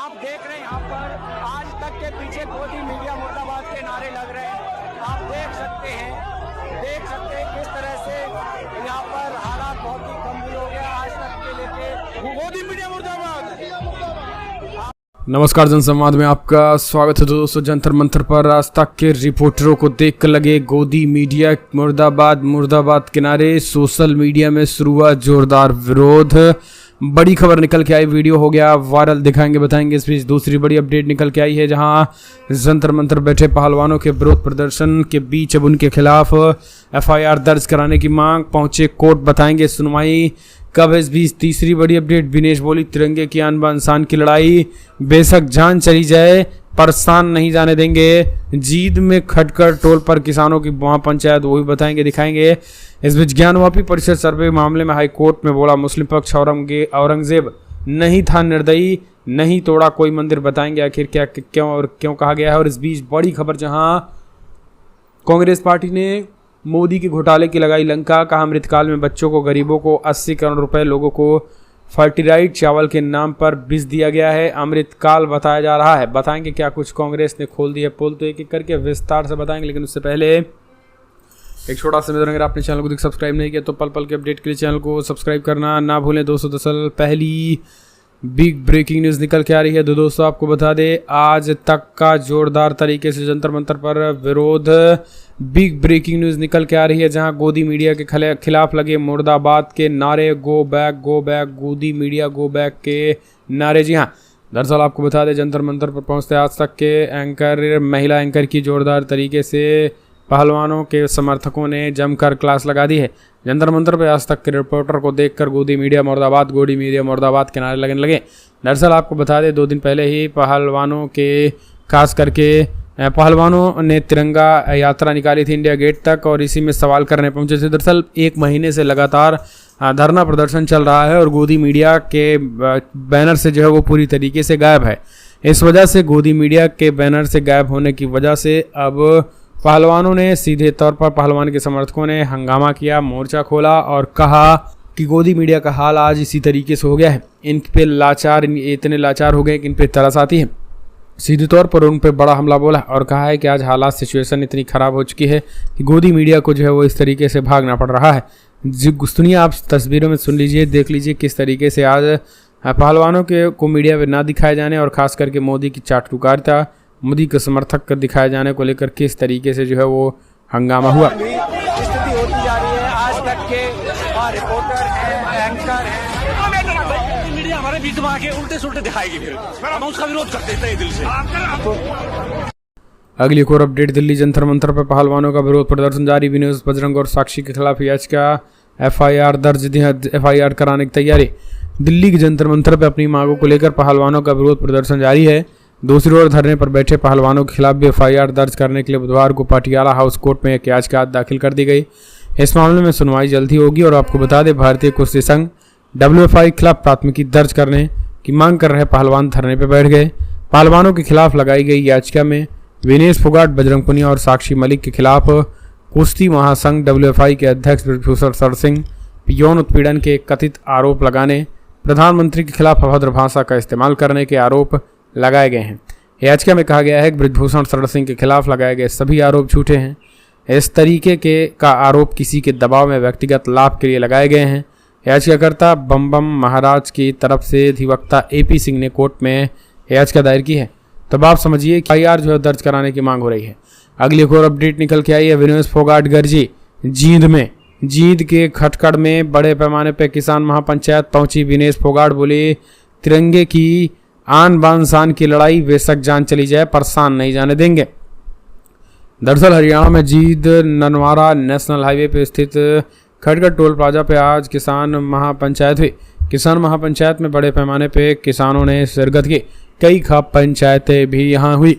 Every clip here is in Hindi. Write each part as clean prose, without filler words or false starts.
आप देख रहे हैं यहाँ पर आज तक के पीछे गोदी मीडिया मुर्दाबाद के नारे लग रहे हैं। आप देख सकते हैं किस तरह से यहाँ पर हालात बहुत ही गंभीर हो गया आज तक के लेके गोदी मीडिया मुर्दाबाद। नमस्कार, जनसंवाद में आपका स्वागत है दोस्तों। जंतर मंतर पर आज तक के रिपोर्टरों को देखकर लगे गोदी मीडिया मुर्दाबाद किनारे। सोशल मीडिया में शुरू हुआ जोरदार विरोध। बड़ी खबर निकल के आई, वीडियो हो गया वायरल, दिखाएंगे बताएंगे। इस बीच दूसरी बड़ी अपडेट निकल के आई है, जहां जंतर मंतर बैठे पहलवानों के विरोध प्रदर्शन के बीच अब उनके खिलाफ एफआईआर दर्ज कराने की मांग। पहुंचे कोर्ट, बताएंगे सुनवाई कब। इस बीच तीसरी बड़ी अपडेट, विनेश बोली तिरंगे की आन बान शान की लड़ाई, बेशक जान चली जाए परेशान नहीं जाने देंगे। जींद में खटकर टोल पर किसानों की वहां पंचायत, वो भी बताएंगे दिखाएंगे। इस बीच ज्ञानवापी परिषद सर्वे मामले में हाई कोर्ट में बोला मुस्लिम पक्ष, औरंगजेब नहीं था निर्दयी, नहीं तोड़ा कोई मंदिर, बताएंगे आखिर क्या क्यों कहा गया है। और इस बीच बड़ी खबर, जहां कांग्रेस पार्टी ने मोदी के घोटाले की लगाई लंका, कहा अमृतकाल में बच्चों को, गरीबों को 80 करोड़ रुपए, लोगों को फर्टिलाइट चावल के नाम पर बीज दिया गया है। अमृतकाल बताया जा रहा है, बताएंगे क्या कुछ कांग्रेस ने खोल दिया पोल, तो एक एक करके विस्तार से बताएंगे। लेकिन उससे पहले एक छोटा सा निवेदन, अगर आपने चैनल को सब्सक्राइब नहीं किया तो पल पल के अपडेट के लिए चैनल को सब्सक्राइब करना ना भूलें। दोस्तों दरअसल पहली बिग ब्रेकिंग न्यूज़ निकल के आ रही है। तो दोस्तों आपको बता दें, आज तक का जोरदार तरीके से जंतर मंतर पर विरोध। बिग ब्रेकिंग न्यूज़ निकल के आ रही है, जहां गोदी मीडिया के खिलाफ लगे मुर्दाबाद के नारे, गो बैक गोदी मीडिया गो बैक के नारे। जी हाँ, दरअसल आपको बता दें, जंतर मंतर पर पहुंचते आज तक के महिला एंकर की जोरदार तरीके से पहलवानों के समर्थकों ने जमकर क्लास लगा दी है। जंतर मंतर पर आज तक के रिपोर्टर को देखकर गोदी मीडिया मुर्दाबाद के नारे लगने लगे। दरअसल आपको बता दें, 2 दिन पहले ही पहलवानों के खास करके पहलवानों ने तिरंगा यात्रा निकाली थी इंडिया गेट तक, और इसी में सवाल करने पहुंचे थे। दरअसल 1 महीने से लगातार धरना प्रदर्शन चल रहा है और गोदी मीडिया के बैनर से जो है वो पूरी तरीके से गायब है। इस वजह से गोदी मीडिया के बैनर से गायब होने की वजह से अब पहलवानों ने सीधे तौर पर, पहलवान के समर्थकों ने हंगामा किया, मोर्चा खोला और कहा कि गोदी मीडिया का हाल आज इसी तरीके से हो गया है। इन पे इतने लाचार हो गए कि इन पे तरस आती है। सीधे तौर पर उन पे बड़ा हमला बोला और कहा है कि आज हालात, सिचुएशन इतनी ख़राब हो चुकी है कि गोदी मीडिया को जो है वो इस तरीके से भागना पड़ रहा है। सुनिए, आप तस्वीरों में सुन लीजिए, देख लीजिए किस तरीके से आज पहलवानों को मीडिया में ना दिखाए जाने और ख़ास करके मोदी की चाटुकारिता, मोदी के समर्थक कर दिखाए जाने को लेकर किस तरीके से जो है वो हंगामा हुआ। स्थिति होती जा रही है। आज तक के रिपोर्टर हैं, एंकर हैं, मीडिया हमारे बीच में आके उल्टे सुल्टे दिखाएगी, फिर हम उसका विरोध कर देते हैं दिल से। अगली एक और अपडेट, दिल्ली जंतर मंतर पर पहलवानों का विरोध प्रदर्शन जारी। विनोद बजरंग और साक्षी के खिलाफ याचिका, एफआईआर कराने की तैयारी। दिल्ली के जंतर मंतर पर अपनी मांगों को लेकर पहलवानों का विरोध प्रदर्शन जारी है। दूसरी ओर धरने पर बैठे पहलवानों के खिलाफ भी एफआईआर दर्ज करने के लिए बुधवार को पटियाला हाउस कोर्ट में एक याचिका दाखिल कर दी गई। इस मामले में सुनवाई जल्द ही होगी। और आपको बता दें, भारतीय कुश्ती संघ WFI के खिलाफ प्राथमिकी दर्ज करने की मांग कर रहे पहलवान धरने पर बैठ गए। पहलवानों के खिलाफ लगाई गई याचिका में विनेश फोगाट, बजरंग पुनिया और साक्षी मलिक के खिलाफ कुश्ती महासंघ WFI के अध्यक्ष ब्रिजभूषण शरण सिंह यौन उत्पीड़न के कथित आरोप लगाने, प्रधानमंत्री के खिलाफ अभद्र भाषा का इस्तेमाल करने के आरोप लगाए गए हैं। याचिका में कहा गया है कि ब्रिजभूषण शरण सिंह के खिलाफ लगाए गए सभी आरोप झूठे हैं। इस तरीके का आरोप किसी के दबाव में व्यक्तिगत लाभ के लिए लगाए गए हैं। याचिकाकर्ता बम महाराज की तरफ से अधिवक्ता AP सिंह ने कोर्ट में याचिका दायर की है। तब आप समझिए कि एफआईआर जो है दर्ज कराने की मांग हो रही है। अगली एक और अपडेट निकल के आई है, विनेश फोगाट गर्जी। जींद के खटकड़ में बड़े पैमाने पर किसान महापंचायत पहुंची। विनेश फोगाट बोले तिरंगे की आन बान शान की लड़ाई, बेशक जान चली जाए परेशान नहीं जाने देंगे। दरअसल हरियाणा में जींद ननवारा नेशनल हाईवे पर स्थित खटगड़ टोल प्लाजा पे आज किसान महापंचायत हुई। किसान महापंचायत में बड़े पैमाने पे किसानों ने शिरकत की। कई खाप पंचायतें भी यहाँ हुई,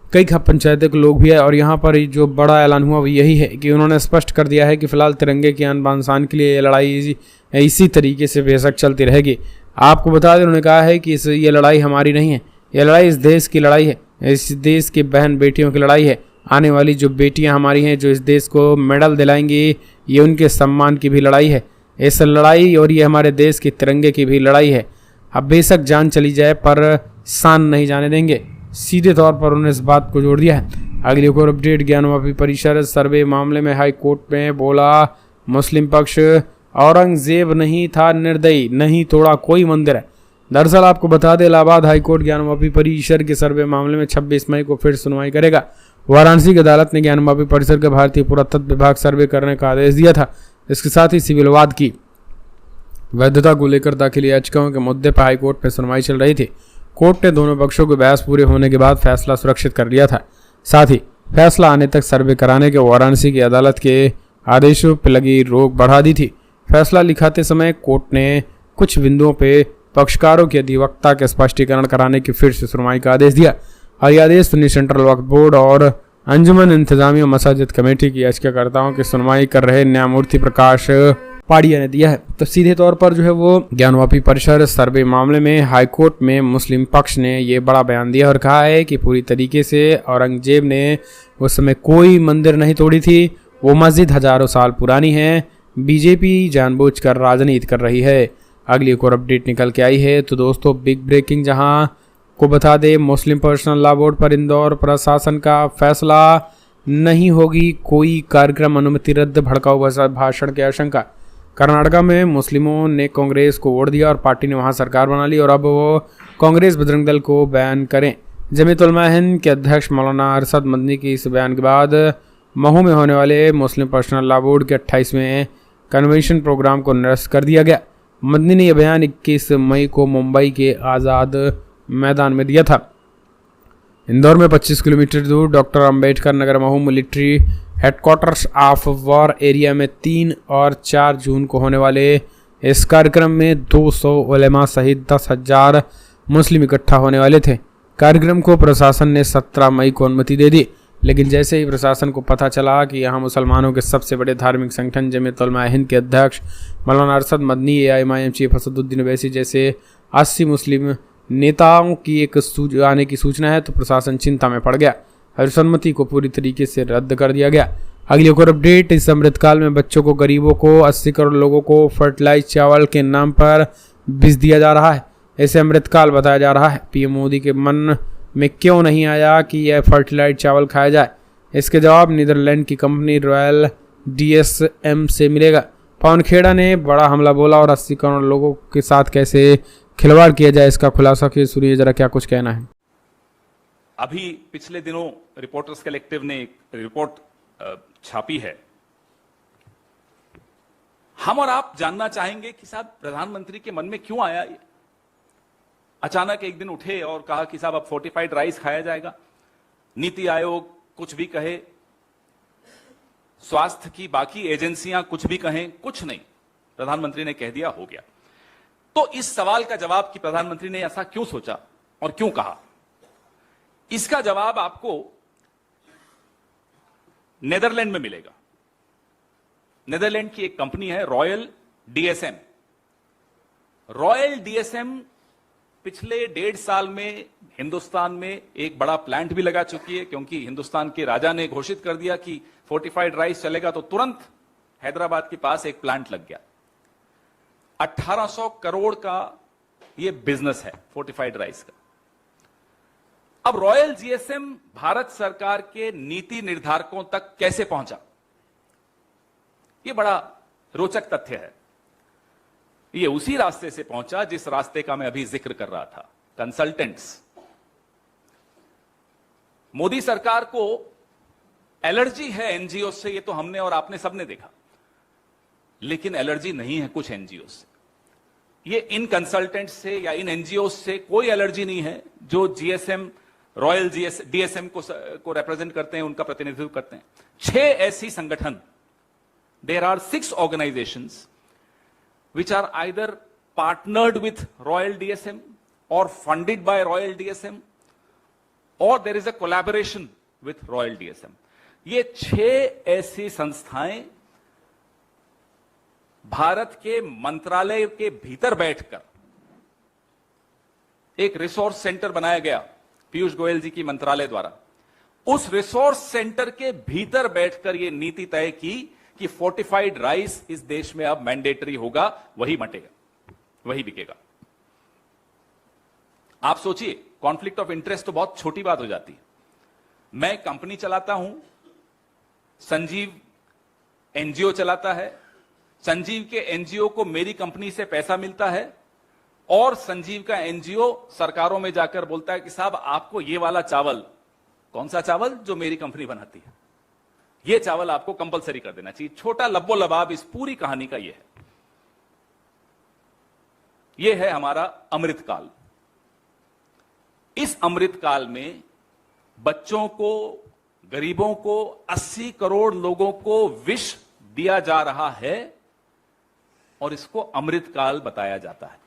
कई खाप पंचायतें के लोग भी आए। और यहाँ पर जो बड़ा ऐलान हुआ वो यही है कि उन्होंने स्पष्ट कर दिया है कि फिलहाल तिरंगे की आन बान शान के लिए ये लड़ाई इसी तरीके से बेशक चलती रहेगी। आपको बता दें, उन्होंने कहा है कि ये लड़ाई हमारी नहीं है, ये लड़ाई इस देश की लड़ाई है, इस देश की बहन बेटियों की लड़ाई है। आने वाली जो बेटियां हमारी हैं, जो इस देश को मेडल दिलाएंगी, ये उनके सम्मान की भी लड़ाई है। इस लड़ाई और ये हमारे देश के तिरंगे की भी लड़ाई है। अब बेशक जान चली जाए पर शान नहीं जाने देंगे, सीधे तौर पर उन्होंने इस बात को जोड़ दिया है। अगली एक और अपडेट, ज्ञानवापी परिषद सर्वे मामले में हाई कोर्ट में बोला मुस्लिम पक्ष, औरंगजेब नहीं था निर्दयी, नहीं तोड़ा कोई मंदिर है। दरअसल आपको बता दें, इलाहाबाद हाईकोर्ट ज्ञानवापी परिसर के सर्वे मामले में 26 मई को फिर सुनवाई करेगा। वाराणसी की अदालत ने ज्ञानवापी परिसर के भारतीय पुरातत्व विभाग सर्वे करने का आदेश दिया था। इसके साथ ही सिविल वाद की वैधता को लेकर दाखिल याचिकाओं के मुद्दे पर हाईकोर्ट में सुनवाई चल रही थी। कोर्ट ने दोनों पक्षों के बहस पूरे होने के बाद फैसला सुरक्षित कर लिया था। साथ ही फैसला आने तक सर्वे कराने के वाराणसी की अदालत के आदेशों पर लगी रोक बढ़ा दी थी। फैसला लिखाते समय कोर्ट ने कुछ बिंदुओं पे पक्षकारों के अधिवक्ता के स्पष्टीकरण कराने की फिर से सुनवाई का आदेश दिया और यह आदेश सुन्नी सेंट्रल वक्फ बोर्ड और अंजुमन इंतजामिया मसाजिद कमेटी की याचिकाकर्ताओं की सुनवाई कर रहे न्यायमूर्ति प्रकाश पाड़िया ने दिया है। तो सीधे तौर पर जो है वो ज्ञानवापी परिसर सर्वे मामले में हाईकोर्ट में मुस्लिम पक्ष ने ये बड़ा बयान दिया और कहा है कि पूरी तरीके से औरंगजेब ने उस समय कोई मंदिर नहीं तोड़ी थी, वो मस्जिद हजारों साल पुरानी है, बीजेपी जानबूझकर राजनीति कर रही है। अगली एक और अपडेट निकल के आई है। तो दोस्तों बिग ब्रेकिंग, जहां को बता दे मुस्लिम पर्सनल लॉ बोर्ड पर इंदौर प्रशासन का फैसला, नहीं होगी कोई कार्यक्रम अनुमति रद्द, भड़काऊ भाषण की आशंका। कर्नाटका में मुस्लिमों ने कांग्रेस को वोट दिया और पार्टी ने वहां सरकार बना ली और अब वो कांग्रेस बजरंग दल को बैन करें। जमीयत उलमा हिंद के अध्यक्ष मौलाना अरशद मदनी की इस बयान के बाद महू में होने वाले मुस्लिम पर्सनल लॉ बोर्ड के 28वें कन्वेंशन प्रोग्राम को निरस्त कर दिया गया। मदनी ने यह बयान 21 मई को मुंबई के आज़ाद मैदान में दिया था। इंदौर में 25 किलोमीटर दूर doctor Ambedkar Nagar Mhow military headquarters of war area में 3 और 4 जून को होने वाले इस कार्यक्रम में 200 उलेमा सहित 10,000 मुस्लिम इकट्ठा होने वाले थे। कार्यक्रम को प्रशासन ने 17 मई को अनुमति दे दी, लेकिन जैसे ही प्रशासन को पता चला कि यहाँ मुसलमानों के सबसे बड़े धार्मिक संगठन जमीयत उलमा हिंद के अध्यक्ष मौलाना अरशद मदनी, AIMIM चीफ असदुद्दीन ओवैसी जैसे 80 मुस्लिम नेताओं की आने की सूचना है, तो प्रशासन चिंता में पड़ गया और इस अनुमति को पूरी तरीके से रद्द कर दिया गया। अगली एक और अपडेट, इस अमृतकाल में बच्चों को, गरीबों को, 80 करोड़ लोगों को फर्टिलाइज चावल के नाम पर बीज दिया जा रहा है। ऐसे अमृतकाल बताया जा रहा है। PM मोदी के मन में क्यों नहीं आया कि यह फर्टिलाइज चावल खाया जाए? इसके जवाब नीदरलैंड की कंपनी रॉयल DSM से मिलेगा। पवन खेड़ा ने बड़ा हमला बोला और 80 करोड़ लोगों के साथ कैसे खिलवाड़ किया जाए, इसका खुलासा किया। सुनिए जरा क्या कुछ कहना है। अभी पिछले दिनों रिपोर्टर्स कलेक्टिव ने एक रिपोर्ट छापी है। हम और आप जानना चाहेंगे कि साहब प्रधानमंत्री के मन में क्यों आया ये? अचानक एक दिन उठे और कहा कि साहब अब फोर्टिफाइड राइस खाया जाएगा। नीति आयोग कुछ भी कहे, स्वास्थ्य की बाकी एजेंसियां कुछ भी कहें, कुछ नहीं, प्रधानमंत्री ने कह दिया, हो गया। तो इस सवाल का जवाब कि प्रधानमंत्री ने ऐसा क्यों सोचा और क्यों कहा, इसका जवाब आपको नेदरलैंड में मिलेगा। नेदरलैंड की एक कंपनी है रॉयल DSM। रॉयल DSM पिछले 1.5 साल में हिंदुस्तान में एक बड़ा प्लांट भी लगा चुकी है, क्योंकि हिंदुस्तान के राजा ने घोषित कर दिया कि फोर्टिफाइड राइस चलेगा, तो तुरंत हैदराबाद के पास एक प्लांट लग गया। 1800 करोड़ का यह बिजनेस है फोर्टिफाइड राइस का। अब रॉयल GSM भारत सरकार के नीति निर्धारकों तक कैसे पहुंचा, यह बड़ा रोचक तथ्य है। ये उसी रास्ते से पहुंचा जिस रास्ते का मैं अभी जिक्र कर रहा था, कंसल्टेंट्स। मोदी सरकार को एलर्जी है NGO से, ये तो हमने और आपने सबने देखा, लेकिन एलर्जी नहीं है कुछ NGO से। ये इन कंसल्टेंट्स से या इन NGO से कोई एलर्जी नहीं है जो GSM रॉयल DSM को रिप्रेजेंट करते हैं, उनका प्रतिनिधित्व करते हैं। 6 ऐसी संगठन, there are 6 organisations which are either partnered with Royal DSM or funded by Royal DSM or there is a collaboration with Royal DSM। ये 6 ऐसी संस्थाएं भारत के मंत्रालय के भीतर बैठकर एक रिसोर्स सेंटर बनाया गया पीयूष गोयल जी की मंत्रालय द्वारा। उस रिसोर्स सेंटर के भीतर बैठकर यह नीति तय की कि फोर्टिफाइड राइस इस देश में अब मैंडेटरी होगा, वही मटेगा, वही बिकेगा। आप सोचिए, कॉन्फ्लिक्ट ऑफ इंटरेस्ट तो बहुत छोटी बात हो जाती है। मैं कंपनी चलाता हूं, संजीव एनजीओ चलाता है, संजीव के एनजीओ को मेरी कंपनी से पैसा मिलता है और संजीव का एनजीओ सरकारों में जाकर बोलता है कि साहब आपको ये वाला चावल, कौन सा चावल, जो मेरी कंपनी बनाती है, ये चावल आपको कंपलसरी कर देना चाहिए। छोटा लब्बो लबाब इस पूरी कहानी का ये है। ये है हमारा अमृतकाल। इस अमृतकाल में बच्चों को, गरीबों को, 80 करोड़ लोगों को विष दिया जा रहा है और इसको अमृतकाल बताया जाता है।